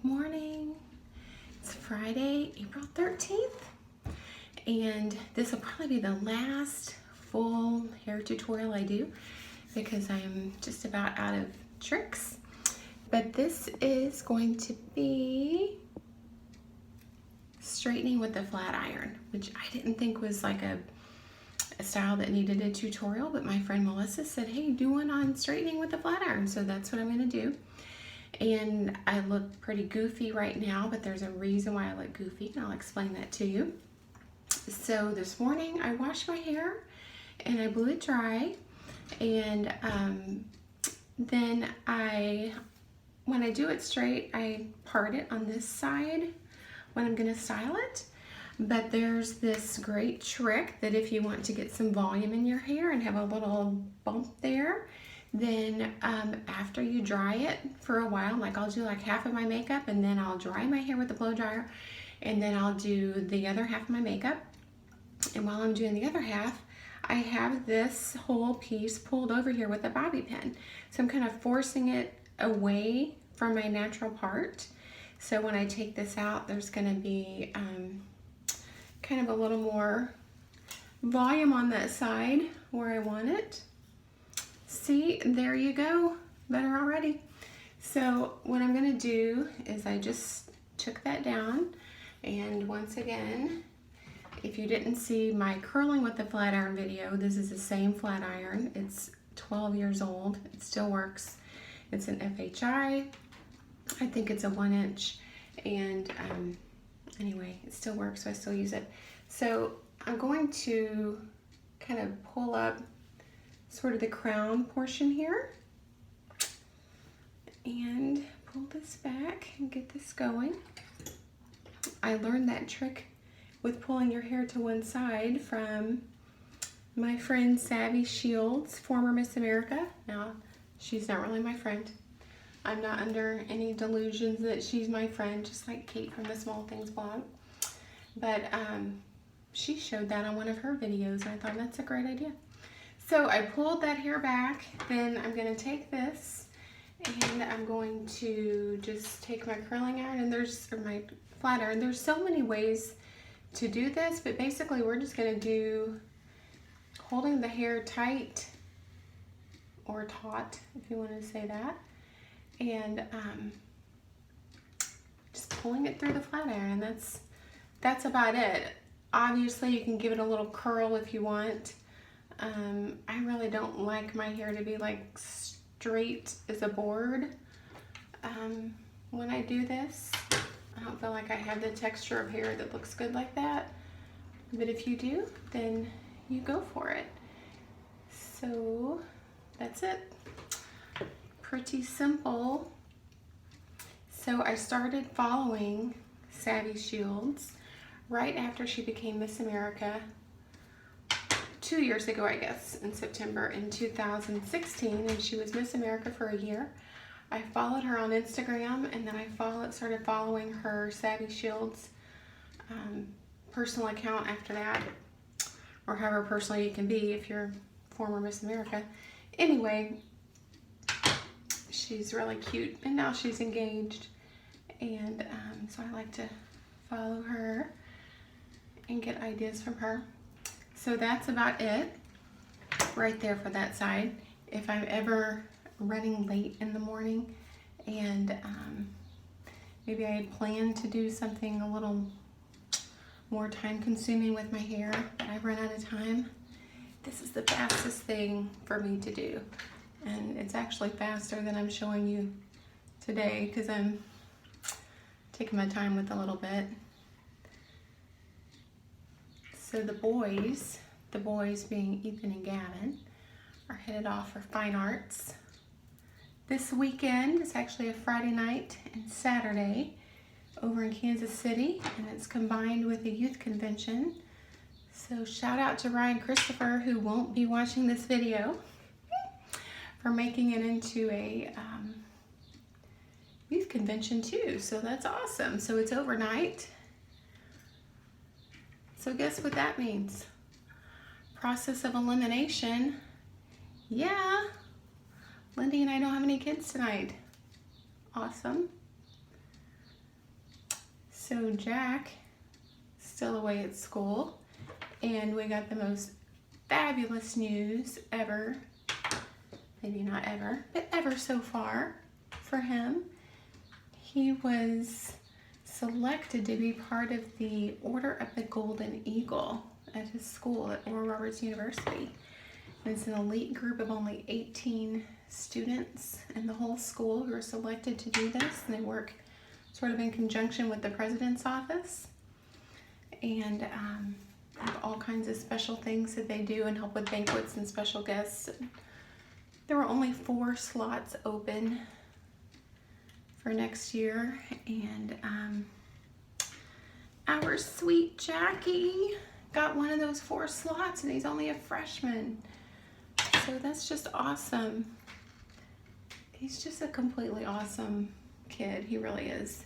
Good morning. It's Friday, April 13th, and this will probably be the last full hair tutorial I do because I'm just about out of tricks. But this is going to be straightening with the flat iron, which I didn't think was like a style that needed a tutorial, but my friend Melissa said, hey, do one on straightening with the flat iron, so that's what I'm going to do. And I look pretty goofy right now, but there's a reason why I look goofy, and I'll explain that to you. So this morning I washed my hair and I blew it dry, and then when I do it straight, I part it on this side when I'm going to style it. But there's this great trick that if you want to get some volume in your hair and have a little bump there, then after you dry it for a while, like I'll do like half of my makeup and then I'll dry my hair with the blow dryer, and then I'll do the other half of my makeup. And while I'm doing the other half, I have this whole piece pulled over here with a bobby pin. So I'm kind of forcing it away from my natural part. So when I take this out, there's going to be kind of a little more volume on that side where I want it. See, there you go, better already. So what I'm gonna do is I just took that down, and once again, if you didn't see my curling with the flat iron video, this is the same flat iron. It's 12 years old, it still works. It's an FHI, I think it's a 1-inch, and anyway, it still works, so I still use it. So I'm going to kind of pull up sort of the crown portion here and pull this back and get this going. I learned that trick with pulling your hair to one side from my friend Savvy Shields, former Miss America. Now, she's not really my friend. I'm not under any delusions that she's my friend, just like Kate from the Small Things blog. But she showed that on one of her videos, and I thought that's a great idea. So I pulled that hair back, then I'm going to take this and I'm going to just take my curling iron and or my flat iron. There's so many ways to do this, but basically we're just going to do holding the hair tight or taut, if you want to say that, and just pulling it through the flat iron. That's about it. Obviously you can give it a little curl if you want. I really don't like my hair to be like straight as a board when I do this. I don't feel like I have the texture of hair that looks good like that, but if you do, then you go for it. So that's it. Pretty simple. So I started following Savvy Shields right after she became Miss America 2 years ago, I guess, in September in 2016, and she was Miss America for a year. I followed her on Instagram, and then I started following her Savvy Shields personal account after that, or however personal you can be if you're former Miss America. Anyway, she's really cute, and now she's engaged, and so I like to follow her and get ideas from her. So that's about it right there for that side. If I'm ever running late in the morning and maybe I had planned to do something a little more time consuming with my hair, but I've run out of time, this is the fastest thing for me to do. And it's actually faster than I'm showing you today because I'm taking my time with a little bit. So the boys being Ethan and Gavin, are headed off for fine arts this weekend. It's actually a Friday night and Saturday over in Kansas City, and it's combined with a youth convention. So shout out to Ryan Christopher, who won't be watching this video, for making it into a youth convention too. So that's awesome. So it's overnight. So guess what that means? Process of elimination. Yeah, Lindy and I don't have any kids tonight. Awesome. So Jack still away at school, and we got the most fabulous news ever. Maybe not ever, but ever so far for him. He was selected to be part of the Order of the Golden Eagle at his school at Oral Roberts University. And it's an elite group of only 18 students in the whole school who are selected to do this. And they work sort of in conjunction with the president's office. And have all kinds of special things that they do and help with banquets and special guests. There were only 4 slots open for next year, and our sweet Jackie got one of those 4 slots, and he's only a freshman. So that's just awesome. He's just a completely awesome kid. He really is.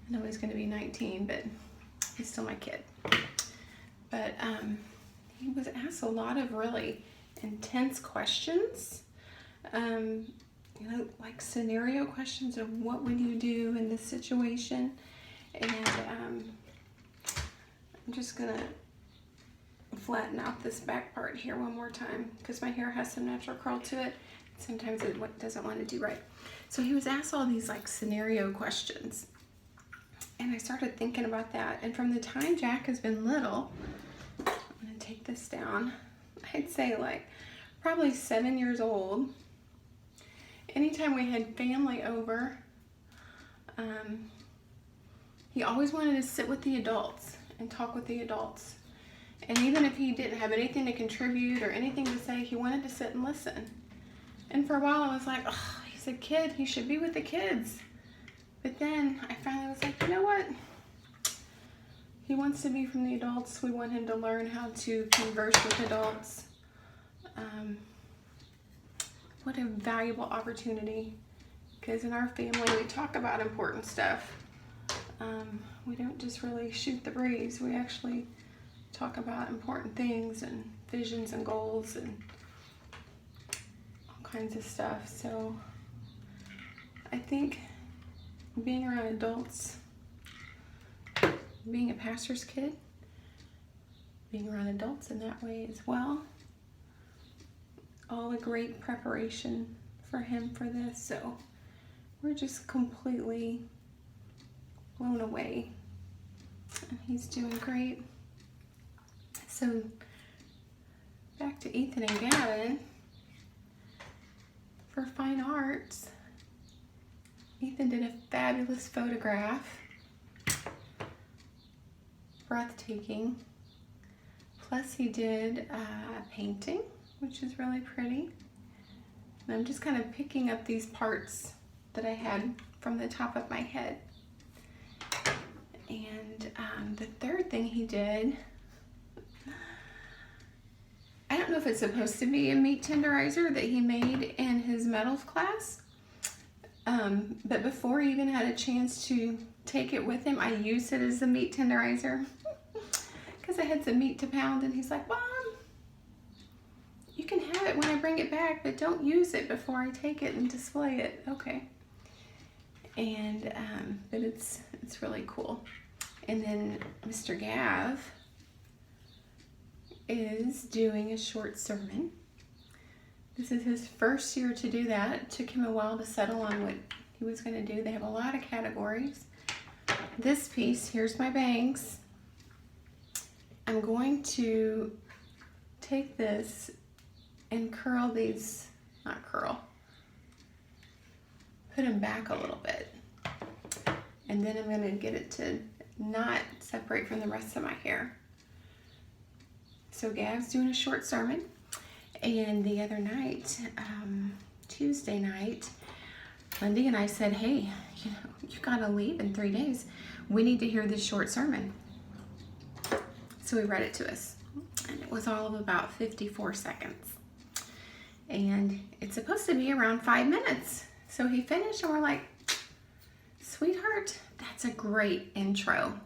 I know he's going to be 19, but he's still my kid. But he was asked a lot of really intense questions. You know, like scenario questions of what would you do in this situation. And I'm just gonna flatten out this back part here one more time because my hair has some natural curl to it. Sometimes it doesn't want to do right. So he was asked all these like scenario questions, and I started thinking about that. And from the time Jack has been little, I'm gonna take this down, I'd say like probably 7 years old. Anytime we had family over, he always wanted to sit with the adults and talk with the adults. And even if he didn't have anything to contribute or anything to say, he wanted to sit and listen. And for a while I was like, oh, he's a kid, he should be with the kids. But then I finally was like, you know what? He wants to be from the adults. We want him to learn how to converse with adults. What a valuable opportunity, because in our family we talk about important stuff. We don't just really shoot the breeze. We actually talk about important things and visions and goals and all kinds of stuff. So I think being around adults, being a pastor's kid, being around adults in that way as well, all a great preparation for him for this. So we're just completely blown away. And he's doing great. So back to Ethan and Gavin. For fine arts, Ethan did a fabulous photograph. Breathtaking. Plus he did a painting, which is really pretty. And I'm just kind of picking up these parts that I had from the top of my head. And the third thing he did, I don't know if it's supposed to be a meat tenderizer that he made in his metals class, but before he even had a chance to take it with him, I used it as a meat tenderizer because I had some meat to pound, and he's like, Mom, you can have it when I bring it back, but don't use it before I take it and display it. Okay. And but it's really cool. And then Mr. Gav is doing a short sermon. This is his first year to do that. It took him a while to settle on what he was going to do. They have a lot of categories. This piece, here's my bangs. I'm going to take this and curl these, not curl, put them back a little bit. And then I'm going to get it to not separate from the rest of my hair. So Gav's doing a short sermon. And the other night, Tuesday night, Lindy and I said, hey, you gotta leave in 3 days. We need to hear this short sermon. So he read it to us. And it was all of about 54 seconds. And it's supposed to be around 5 minutes. So he finished and we're like, sweetheart, that's a great intro.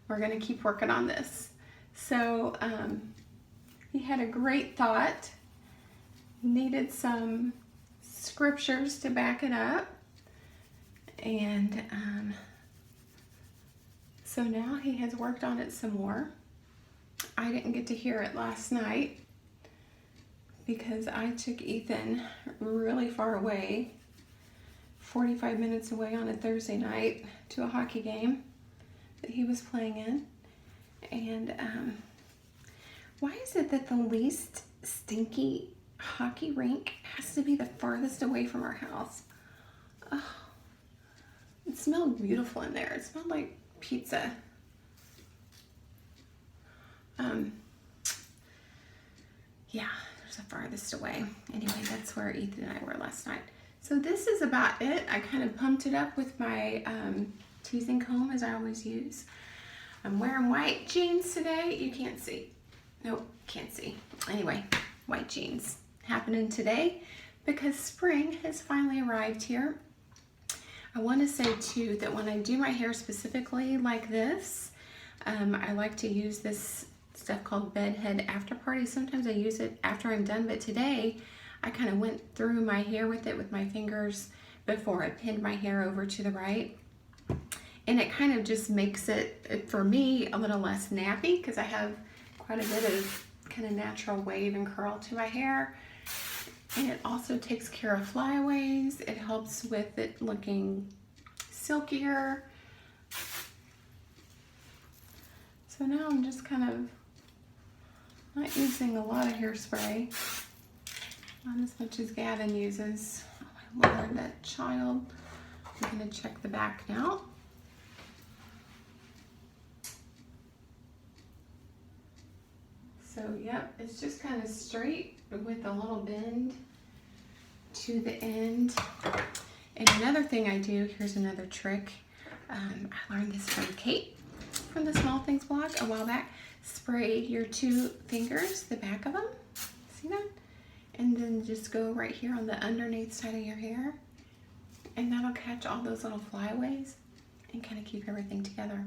We're gonna keep working on this. So he had a great thought, needed some scriptures to back it up, and So now he has worked on it some more. I didn't get to hear it last night because I took Ethan really far away, 45 minutes away on a Thursday night to a hockey game that he was playing in. And why is it that the least stinky hockey rink has to be the farthest away from our house? Oh, it smelled beautiful in there. It smelled like pizza. Yeah, there's the farthest away. Anyway, that's where Ethan and I were last night. So this is about it. I kind of pumped it up with my teasing comb, as I always use. I'm wearing white jeans today. You can't see. Nope, can't see. Anyway, white jeans happening today because spring has finally arrived here. I want to say too that when I do my hair specifically like this, I like to use this stuff called Bedhead After Party. Sometimes I use it after I'm done, but today I kind of went through my hair with it with my fingers before I pinned my hair over to the right. And it kind of just makes it, for me, a little less nappy because I have quite a bit of kind of natural wave and curl to my hair. And it also takes care of flyaways. It helps with it looking silkier. So now I'm just kind of not using a lot of hairspray. Not as much as Gavin uses. Oh my Lord, that child. I'm gonna check the back now. So yep, it's just kind of straight with a little bend to the end. And another thing I do, here's another trick. I learned this from Kate from the Small Things blog a while back. Spray your two fingers, the back of them, see that? And then just go right here on the underneath side of your hair. And that'll catch all those little flyaways and kind of keep everything together.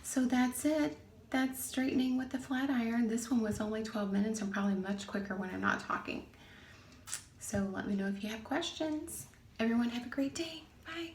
So that's it. That's straightening with the flat iron. This one was only 12 minutes and probably much quicker when I'm not talking. So let me know if you have questions. Everyone have a great day. Bye.